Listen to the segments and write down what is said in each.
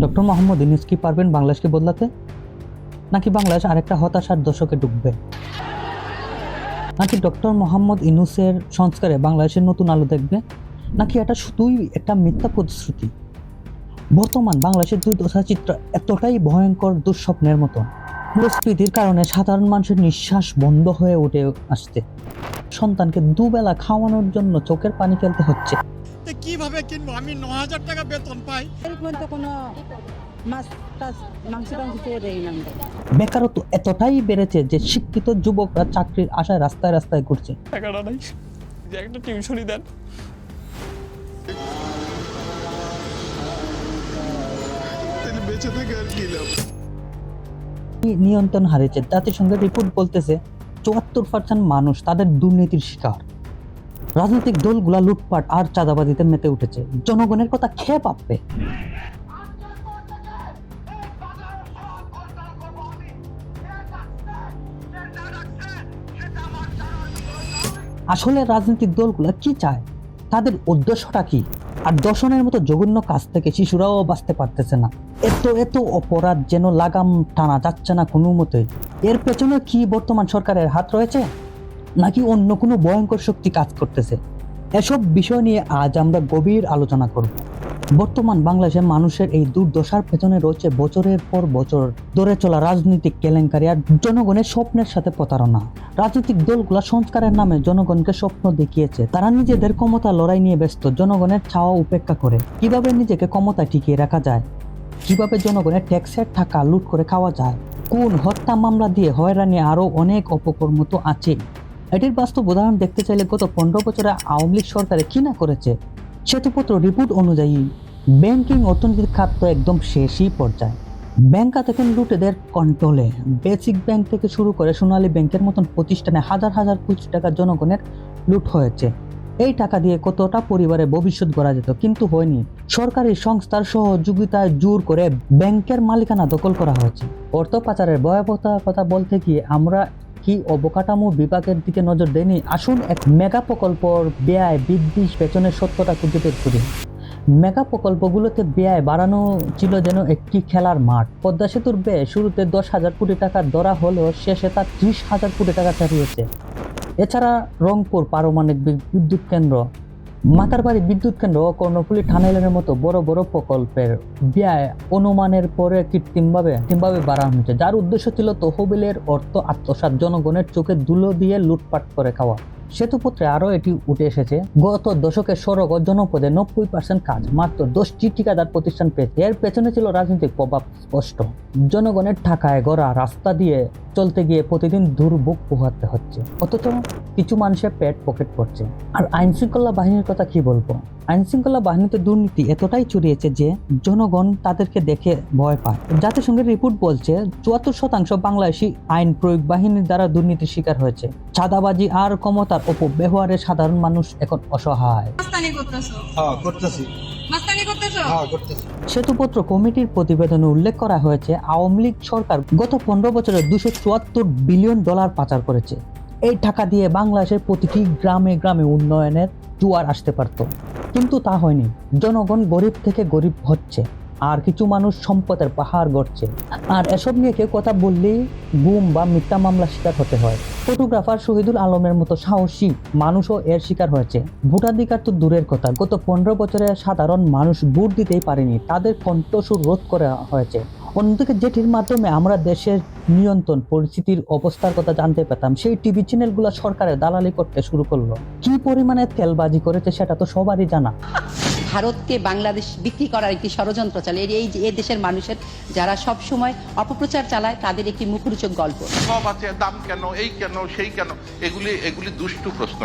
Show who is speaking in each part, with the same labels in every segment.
Speaker 1: Doctor Mohammad Yunus কি পারবেন বাংলাদেশকে বদলাতে, নাকি বাংলাদেশ আরেকটা হতাশার দশকে ডুববে, নাকি ডক্টর মোহাম্মদ ইউনূসের সংস্কারে বাংলাদেশের নতুন আলো দেখবে, নাকি এটা শুধুই একটা মিথ্যা প্রতিশ্রুতি? বর্তমান বাংলাদেশের দুর্দশা চিত্র এতটাই ভয়ঙ্কর দুঃস্বপ্নের মতো। মূল্যস্ফীতির কারণে সাধারণ মানুষের নিঃশ্বাস বন্ধ হয়ে উঠে আসছে। সন্তানকে দুবেলা খাওয়ানোর জন্য চোখের পানি ফেলতে হচ্ছে।
Speaker 2: কিভাবে কিনবো? আমি ৯,০০০ টাকা বেতন পাই।
Speaker 1: বেকারত্ব এতটাই বেড়েছে যে শিক্ষিত যুবকরা চাকরির আশায় রাস্তায় রাস্তায় ঘুরছে।
Speaker 2: টাকাটা নাই, যে একটা টিউশনই দেন। বেঁচে থেকে আর কি লাভ?
Speaker 1: নিয়ন্ত্রণ হারিয়েছে। জাতিসংঘের রিপোর্ট বলতেছে ৭৪% মানুষ তাদের দুর্নীতির শিকার। রাজনৈতিক দলগুলা লুটপাট আর চাঁদাবাজিতে মেতে উঠেছে। জনগণের কথা খেয়ে পাবে। আসলে রাজনৈতিক দলগুলা কি চায়, তাদের উদ্দেশ্যটা কি? আর দর্শনের মতো জঘন্য কাজ থেকে শিশুরাও বাঁচতে পারতেছে না। এত এত অপরাধ যেন লাগাম টানা যাচ্ছে না কোনো মতেই। এর পেছনে কি বর্তমান সরকারের হাত রয়েছে, নাকি অন্য কোনো ভয়ঙ্কর শক্তি কাজ করতেছে? এসব বিষয় নিয়ে আজ আমরা গভীর আলোচনা করব। বর্তমান বাংলাদেশের মানুষের এই দুর্দশার পেছনে রয়েছে বছরের পর বছর ধরে চলা রাজনৈতিক কেলেঙ্কারি আর জনগণের স্বপ্নের সাথে প্রতারণা। রাজনৈতিক দলগুলা সংস্কারের নামে জনগণকে স্বপ্ন দেখিয়েছে। তারা নিজেদের ক্ষমতা লড়াই নিয়ে ব্যস্ত, জনগণের চাওয়া উপেক্ষা করে। কিভাবে নিজেকে ক্ষমতা টিকিয়ে রাখা যায়, কিভাবে জনগণের ট্যাক্সের টাকা লুট করে খাওয়া যায়, কোন হত্যা মামলা দিয়ে হয়রানি, আরো অনেক অপকর্ম তো আছে। এটির বাস্তব উদাহরণ দেখতে চাইলে গত 15 বছরে আওয়ামী লীগ সরকারে কি না করেছে। শ্বেতপত্র রিপোর্ট অনুযায়ী ব্যাংকিং অর্থনৈতিক খাত তো একদম শেষই পর্যায়ে। ব্যাংক খাত এখন লুটেদের কন্ট্রোলে। বেসিক ব্যাংক থেকে শুরু করে সোনালী ব্যাংকের মতন প্রতিষ্ঠানে হাজার হাজার কোটি টাকা জনগণের লুট হয়েছে। এই টাকা দিয়ে কতটা পরিবারের ভবিষ্যৎ গড়া যেত, কিন্তু হয়নি। সরকারি সংস্থার সহযোগিতায় জোর করে ব্যাংকের মালিকানা দখল করা হয়েছে। অর্থ পাচারের ভয়াবহতার কথা বলতে গিয়ে আমরা কি অবকাঠামো বিভাগের দিকে নজর দেয়নি? আসুন এক মেগা প্রকল্পর ব্যয় বৃদ্ধির পেছনের সত্যটা খুঁজে বের করি। মেগা প্রকল্পগুলোতে ব্যয় বাড়ানো ছিল যেন একটি খেলার মাঠ। পদ্মা সেতুর ব্যয় শুরুতে 10,000 কোটি টাকা ধরা হলেও শেষে তা 30,000 কোটি টাকা ছাড়িয়েছে। এছাড়া রংপুর পারমাণবিক বিদ্যুৎ কেন্দ্র, মাতারবাড়ি বিদ্যুৎ কেন্দ্র ও কর্ণফুলী টানেলের মতো বড় বড় প্রকল্পের ব্যয় অনুমানের পরে কৃত্রিমভাবে বাড়ানো হয়েছে, যার উদ্দেশ্য ছিল তহবিলের অর্থ আত্মসাৎ, জনগণের চোখে ধুলো দিয়ে লুটপাট করে খাওয়া। সেতুপত্রে আরও এটি উঠে এসেছে। গত দশকে সড়ক ও জনপদে 90% কাজ মাত্র 10টি ঠিকাদার প্রতিষ্ঠান পেয়েছে। এর পেছনে ছিল রাজনৈতিক প্রভাব স্পষ্ট। জনগণের টাকায় গড়া রাস্তা দিয়ে চলতে গিয়ে প্রতিদিন দুর্ভোগ পোহাতে হচ্ছে, অথচ কিছু মানুষের পেট পকেট করছে। আর আইন শৃঙ্খলা বাহিনীর কথা কি বলবো? আইন শৃঙ্খলা বাহিনীতে দুর্নীতি এতটাই ছড়িয়েছে যে জনগণ তাদেরকে দেখে ভয় পায়। জাতিসংঘের রিপোর্ট বলছে 74% বাংলাদেশি আইন প্রয়োগ বাহিনীর দ্বারা দুর্নীতির শিকার হয়েছে। চাঁদাবাজি আর ক্ষমতার অপব্যবহারে সাধারণ মানুষ এখন অসহায়। শ্বেতপত্র কমিটির প্রতিবেদনে উল্লেখ করা হয়েছে, আওয়ামী লীগ সরকার গত 15 বছরে $274 বিলিয়ন পাচার করেছে। এই টাকা দিয়ে বাংলাদেশের প্রতিটি গ্রামে গ্রামে উন্নয়নের জোয়ার আসতে পারত, কিন্তু তা হয়নি। জনগণ গরিব থেকে গরিব হচ্ছে, আর কিছু মানুষ সম্পদের পাহাড় গড়ছে। আর এসব নিয়ে কেউ কথা বললেই গুম বা মিথ্যা মামলা শিকার হতে হয়। ফটোগ্রাফার শহীদুল আলমের মতো সাহসী মানুষও এর শিকার হয়েছে। ভোটাধিকার তো দূরের কথা, গত 15 বছরে সাধারণ মানুষ ভোট দিতেই পারেনি, তাদের কণ্ঠস্বর রোধ করা হয়েছে। অন্যদিকে যেটির মাধ্যমে আমরা দেশের নিয়ন্ত্রণ পরিস্থিতির অবস্থার কথা জানতে পেতাম, সেই টিভি চ্যানেলগুলো সরকারের দালালি করতে শুরু করলো। কি পরিমাণে তেলবাজি করেছে সেটা তো সবারই জানা।
Speaker 3: ভারতকে বাংলাদেশ বিক্রি করার একটি ষড়যন্ত্র চালে এই দেশের মানুষের যারা সব সময় অপপ্রচার চালায় তাদের একটি মুখরোচক গল্প।
Speaker 4: সব আছে, দাম কেন, এই কেন, সেই কেন, এগুলি দুষ্টু প্রশ্ন।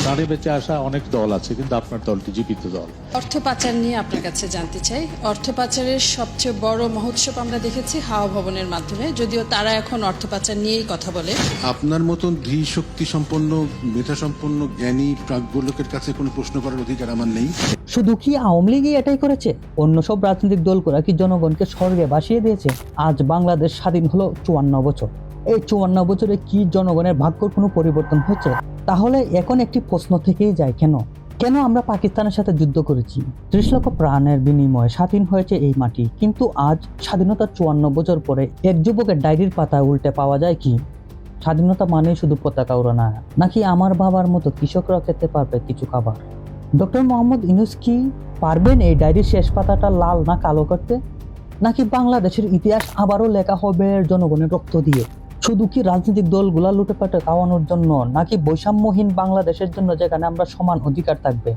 Speaker 5: প্রাণে বেঁচে আসা অনেক দল আছে, কিন্তু আপনার দলটি জীবিত দল।
Speaker 6: অর্থ পাচার নিয়ে আপনার কাছে জানতে চাই। অর্থ পাচারের সবচেয়ে বড় মহোৎসব আমরা দেখেছি হাওয়া ভবনের মাধ্যমে, যদিও তারা এখন অর্থ পাচার নিয়েই কথা বলে।
Speaker 7: আপনার মতন ধী শক্তি সম্পন্ন, মেধা সম্পন্ন, জ্ঞানী প্রাজ্ঞ লোকের কাছে কোনো প্রশ্ন করার অধিকার আমার নেই।
Speaker 1: শুধু কি আওয়ামী লীগই এটাই করেছে? অন্য সব রাজনৈতিক দলগুলো কি জনগণকে স্বর্গে ভাসিয়ে দিয়েছে? আজ বাংলাদেশ স্বাধীন হলো 54 বছর। এই 54 বছরে কি জনগণের ভাগ্যর কোনো পরিবর্তন হয়েছে? তাহলে এখন একটি প্রশ্ন থেকেই যায়, কেন কেন আমরা পাকিস্তানের সাথে যুদ্ধ করেছি? 30 লক্ষ প্রাণের বিনিময়ে স্বাধীন হয়েছে এই মাটি, কিন্তু আজ স্বাধীনতার 54 বছর পরে এক যুবকের ডায়েরির পাতায় উল্টে পাওয়া যায় কি স্বাধীনতা মানে শুধু পতাকা উড়ানো, নাকি আমার বাবার মতো কৃষকরা খেতে পারবে কিছু খাবার? ডক্টর মোহাম্মদ ইউনূস কি পারবেন এই ডায়েরির শেষ পাতাটা লাল না কালো করতে? নাকি বাংলাদেশের ইতিহাস আবারও লেখা হবে জনগণের রক্ত দিয়ে? শুধু কি রাজনৈতিক দলগুলা লুটেপাটে খাওয়ানোর জন্য, নাকি বৈষম্যহীন বাংলাদেশের জন্য যেখানে আমরা সমান অধিকার থাকবে,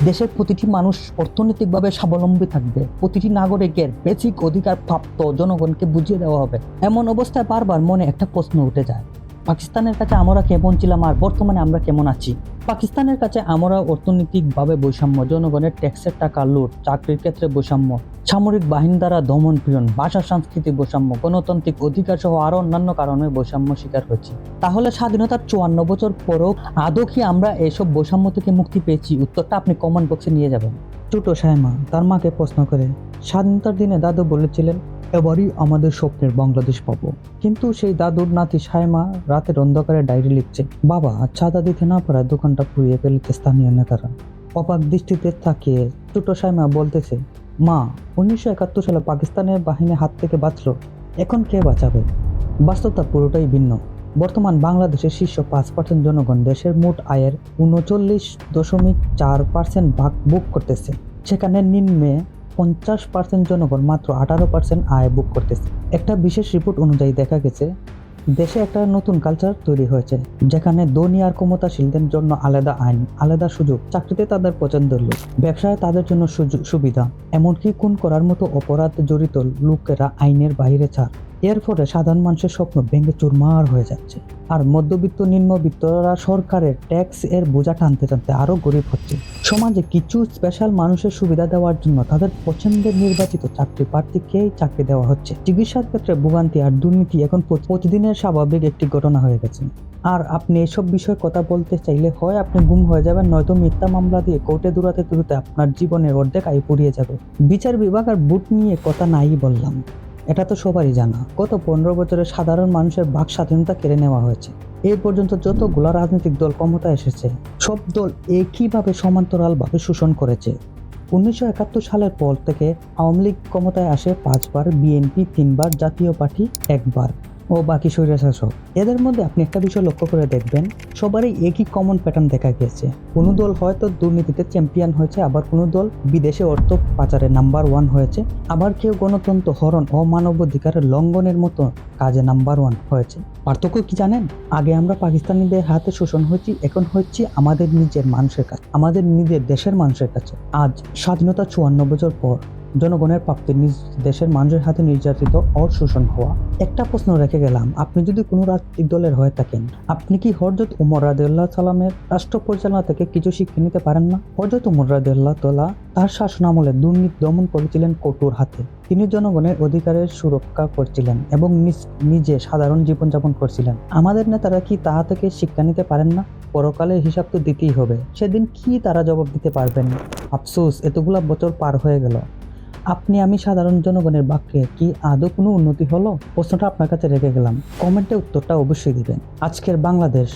Speaker 1: দেশের প্রতিটি মানুষ অর্থনৈতিকভাবে স্বাবলম্বী থাকবে, প্রতিটি নাগরিকের বেসিক অধিকার প্রাপ্ত জনগণকে বুঝিয়ে দেওয়া হবে? এমন অবস্থায় বারবার মনে একটা প্রশ্ন উঠে যায়, পাকিস্তানের কাছে আমরা কেমন ছিলাম আর বর্তমানে আমরা কেমন আছি? পাকিস্তানের কাছে আমরা অর্থনৈতিকভাবে বৈষম্য, জনগণের ট্যাক্সের টাকা লুট, চাকরির ক্ষেত্রে বৈষম্য, সামরিক বাহিনী দ্বারা দমন পীড়ন, ভাষা সংস্কৃতি বৈষম্য, গণতান্ত্রিক অধিকার সহ আরো অন্যান্য কারণে বৈষম্য শিকার হয়েছি। তাহলে স্বাধীনতার 54 বছর পরও আদৌ কি আমরা এসব বৈষম্য থেকে মুক্তি পেয়েছি? উত্তরটা আপনি কমেন্ট বক্সে নিয়ে যাবেন। ছোট সাইমা তার মাকে প্রশ্ন করে, স্বাধীনতার দিনে দাদু বলেছিলেন এবারই আমাদের স্বপ্নের বাংলাদেশ পাবো, কিন্তু সেই দাদুর নাতি সাইমা রাতের অন্ধকারে ডায়েরি লিখছে, বাবা চাঁদা দিতে না পারায় দোকানটা পুড়িয়ে ফেলেছে স্থানীয় নেতারা। অবাক দৃষ্টিতে তাকিয়ে ছোট সাইমা বলতেছে, মা 1971 সালে পাকিস্তানের বাহিনীর হাত থেকে বাঁচলো, এখন কে বাঁচাবে? বাস্তবতা পুরোটাই ভিন্ন। বর্তমান বাংলাদেশের শীর্ষ 5% জনগণ দেশের মোট আয়ের 39.4% ভাগ ভোগ করতেছে, সেখানে নিম্নে 50% জনগণ মাত্র 18% আয় ভোগ করতেছে। একটা বিশেষ রিপোর্ট অনুযায়ী দেখা গেছে দেশে একটা নতুন কালচার তৈরি হয়েছে, যেখানে ধনী আর ক্ষমতাশীলদের জন্য আলাদা আইন, আলাদা সুযোগ, চাকরিতে তাদের পছন্দের লোক, ব্যবসায় তাদের জন্য সুবিধা, এমনকি খুন করার মতো অপরাধ জড়িত লোকেরা আইনের বাইরে ছাড়। এর ফলে সাধারণ মানুষের স্বপ্ন ভেঙে চুরমার হয়ে যাচ্ছে, আর মধ্যবিত্ত নিম্নবিত্তরা সরকারের ট্যাক্স এর বোঝা টানতে টানতে আরো গরিব হচ্ছে। সমাজে কিছু স্পেশাল মানুষের সুবিধা দেওয়ার জন্য তাদের পছন্দের নির্বাচিত চাকরি প্রার্থীকেই চাকরি দেওয়া হচ্ছে। চিকিৎসার ক্ষেত্রে ভোগান্তি আর দুর্নীতি এখন প্রতিদিনের স্বাভাবিক একটি ঘটনা হয়ে গেছে। আর আপনি এসব বিষয়ে কথা বলতে চাইলে হয় আপনি গুম হয়ে যাবেন, নয়তো মিথ্যা মামলা দিয়ে কোর্টে দৌড়াতে দৌড়াতে আপনার জীবনের অর্ধেক আয় পুড়িয়ে যাবে। বিচার বিভাগ আর ভোট নিয়ে কথা নাই বললাম, এটা তো সবারই জানা। গত 15 বছরে সাধারণ মানুষের বাক স্বাধীনতা কেড়ে নেওয়া হয়েছে। এই পর্যন্ত যতগুলো রাজনৈতিক দল ক্ষমতায় এসেছে, সব দল একইভাবে সমান্তরালভাবে শোষণ করেছে। 1971 সালের পর থেকে আওয়ামী লীগ ক্ষমতায় আসে 5 বার, বিএনপি 3 বার, জাতীয় পার্টি 1 বার ও বাকি স্বৈরশাসক। এদের মধ্যে আপনি একটা বিষয় লক্ষ্য করে দেখবেন, সবারই একই কমন প্যাটার্ন দেখা গেছে। কোনো দল হয়তো দুর্নীতিতে চ্যাম্পিয়ন হয়েছে, আবার কোনো দল বিদেশে অর্থ পাচারে নাম্বার 1 হয়েছে, আবার কেউ গণতন্ত্র হরণ ও মানবাধিকারের লঙ্ঘনের মতো কাজে নাম্বার 1 হয়েছে। পার্থক্য কি জানেন? আগে আমরা পাকিস্তানিদের হাতে শোষণ হয়েছি, এখন হচ্ছে আমাদের নিজের মানুষের কাছে, আমাদের নিজের দেশের মানুষের কাছে। আজ স্বাধীনতা 54 বছর পর জনগণের প্রাপ্তি নিজ দেশের মানুষের হাতে নির্যাতিত ও শোষণ হওয়া। একটা প্রশ্ন রেখে গেলাম, আপনি যদি কোনো রাজনৈতিক দলের হয়ে থাকেন, আপনি কি হযরত উমর রাদিয়াল্লাহু সালামের রাষ্ট্র পরিচালনা থেকে কিছু শিক্ষা নিতে পারেন না? হযরত উমর রাদিয়াল্লাহু তাআলা তার শাসন আমলে দুর্নীতি দমন করেছিলেন কঠোর হাতে। তিনি জনগণের অধিকারের সুরক্ষা করছিলেন এবং নিজে সাধারণ জীবনযাপন করছিলেন। আমাদের নেতারা কি তাহা থেকে শিক্ষা নিতে পারেন না? পরকালের হিসাব তো দিতেই হবে, সেদিন কি তারা জবাব দিতে পারবেন না? আফসোস, এতগুলা বছর পার হয়ে গেল, আপনি আমি সাধারণ জনগণের বাক্যে কি আদৌ কোনো উন্নতি হলো? প্রশ্নটা আপনার কাছে রেখে গেলাম, কমেন্টে উত্তরটা অবশ্যই দিবেন। আজকের বাংলাদেশ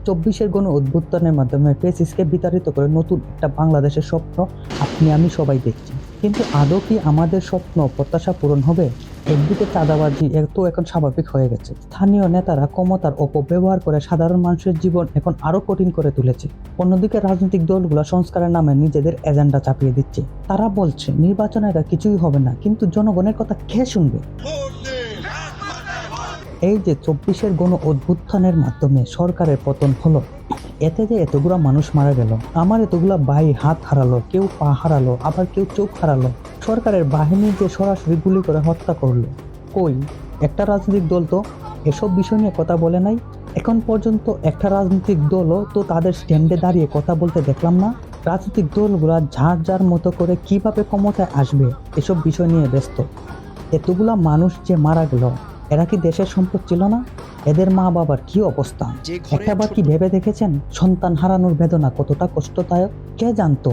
Speaker 1: 24-এর গণ অভ্যুত্থানের মাধ্যমে ফ্যাসিস্টকে বিতাড়িত করে নতুন একটা বাংলাদেশের স্বপ্ন আপনি আমি সবাই দেখছি, কিন্তু আদৌ কি আমাদের স্বপ্ন প্রত্যাশা পূরণ হবে? একদিকে চাঁদাবাজি এখন স্বাভাবিক হয়ে গেছে, স্থানীয় নেতারা ক্ষমতার অপব্যবহার করে সাধারণ মানুষের জীবন এখন আরো কঠিন করে তুলেছে। অন্যদিকে রাজনৈতিক দলগুলো সংস্কারের নামে নিজেদের এজেন্ডা চাপিয়ে দিচ্ছে। তারা বলছে নির্বাচনে কিছুই হবে না, কিন্তু জনগণের কথা কে শুনবে? এই যে 24-এর গণ অভ্যুত্থানের মাধ্যমে সরকারের পতন হলো, এতে যে এতগুলা মানুষ মারা গেল, আমার এতগুলা ভাই হাত হারালো, কেউ পা হারালো, আবার কেউ চোখ হারালো, সরকারের বাহিনী যে সরাসরি গুলি করে হত্যা করলো, কই একটা রাজনৈতিক দল তো এসব বিষয় নিয়ে কথা বলে নাই। এখন পর্যন্ত একটা রাজনৈতিক দলও তো তাদের স্ট্যান্ডে দাঁড়িয়ে কথা বলতে দেখলাম না। রাজনৈতিক দলগুলা যার যার মতো করে কিভাবে ক্ষমতায় আসবে এসব বিষয় নিয়ে ব্যস্ত। এতগুলা মানুষ যে মারা গেল, এরা কি দেশের সম্পদ ছিল না? এদের মা বাবার কি অবস্থা? একটাবার কি ভেবে দেখেছেন সন্তান হারানোর বেদনা কতটা কষ্টদায়ক? কে জানতো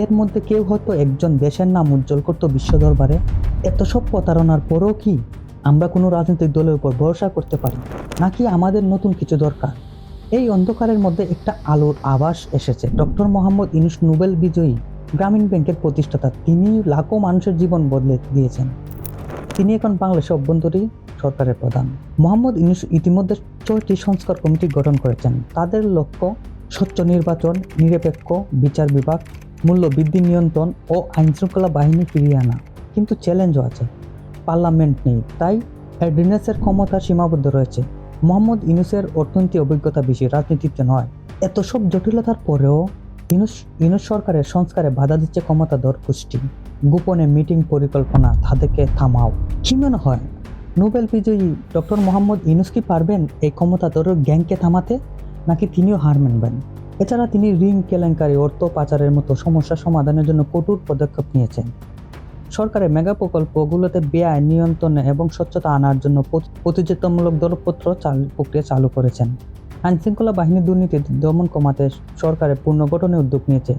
Speaker 1: এর মধ্যে কেউ হয়তো একজন দেশের নাম উজ্জ্বল করতো বিশ্ব দরবারে? এত সব প্রতারণার পরেও কি আমরা কোনো রাজনৈতিক দলের উপর ভরসা করতে পারি? নাকি আমাদের নতুন কিছু দরকার? এই অন্ধকারের মধ্যে একটা আলোর আভাস এসেছে। ডক্টর মোহাম্মদ ইউনূস নোবেল বিজয়ী গ্রামীণ ব্যাংকের প্রতিষ্ঠাতা, তিনি লাখো মানুষের জীবন বদলে দিয়েছেন। তিনি এখন বাংলাদেশের অভ্যন্তরীণ সরকারের প্রধান। মোহাম্মদ ইউনূস ইতিমধ্যে 6টি সংস্কার কমিটি গঠন করেছেন। তাদের লক্ষ্য স্বচ্ছ নির্বাচন, নিরপেক্ষ বিচার বিভাগ, মূল্য বৃদ্ধি নিয়ন্ত্রণ ও আইনশৃঙ্খলা বাহিনী ফিরিয়ে আনা। কিন্তু চ্যালেঞ্জও আছে, পার্লামেন্ট নেই, তাই অর্ডিন্যান্সের ক্ষমতা সীমাবদ্ধ রয়েছে। মোহাম্মদ ইউনূসের অর্থনৈতিক অভিজ্ঞতা বেশি, রাজনীতিতে নয়। এত সব জটিলতার পরেও ইউনূস সরকারের সংস্কারে বাধা দিচ্ছে ক্ষমতাধর গোষ্ঠী। গোপনে মিটিং পরিকল্পনা, তাদেরকে থামাও। কি মনে হয়, নোবেল বিজয়ী ডক্টর মোহাম্মদ ইউনূস কি পারবেন এই ক্ষমতাধর গ্যাংকে থামাতে, নাকি তিনিও হার মানবেন? এছাড়া তিনি ঋণ কেলেঙ্কারি, অর্থ পাচারের মতো সমস্যা সমাধানের জন্য কঠোর পদক্ষেপ নিয়েছেন। সরকারের মেগা প্রকল্পগুলোতে ব্যয় নিয়ন্ত্রণে এবং স্বচ্ছতা আনার জন্য প্রতিযোগিতামূলক দরপত্র প্রক্রিয়া চালু করেছেন। আইনশৃঙ্খলা বাহিনী দুর্নীতি দমন কমাতে সরকারের পুনর্গঠনের উদ্যোগ নিয়েছে,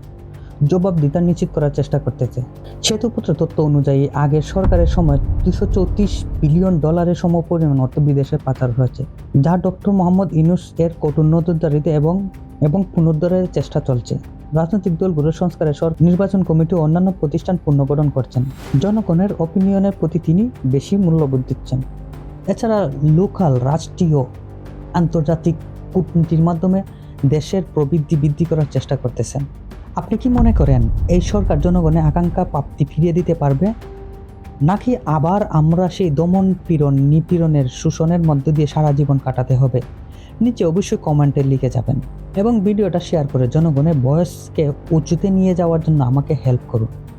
Speaker 1: জবাবদিহিতা নিশ্চিত করার চেষ্টা করতেছে। শ্বেতপত্র তথ্য অনুযায়ী আগের সরকারের সময় $234 বিলিয়ন সমপরিমাণ অর্থ বিদেশে পাচার হয়েছে, যা ডক্টর মোহাম্মদ ইউনূস এর কঠোর নজরদারিতে এবং পুনরুদ্ধারের চেষ্টা চলছে। রাজনৈতিক দলগুলোর সংস্কারে নির্বাচন কমিটি ও অন্যান্য প্রতিষ্ঠান পুনর্গঠন করছেন। জনগণের অপিনিয়নের প্রতি তিনি বেশি মূল্যবোধ দিচ্ছেন। এছাড়া লোকাল, রাষ্ট্রীয়, আন্তর্জাতিক কূটনীতির মাধ্যমে দেশের প্রবৃদ্ধি বৃদ্ধি করার চেষ্টা করতেছেন। আপনি কি মনে করেন এই সরকার জনগণের আকাঙ্ক্ষা প্রাপ্তি ফিরিয়ে দিতে পারবে, নাকি আবার আমরা সেই দমন পীড়ন, নিপীড়নের, শোষণের মধ্যে দিয়ে সারা জীবন কাটাতে হবে? নিচে অবশ্যই কমেন্টে লিখে যাবেন এবং ভিডিওটা শেয়ার করে জনগণের ভয়েসকে উঁচুতে নিয়ে যাওয়ার জন্য আমাকে হেল্প করুন।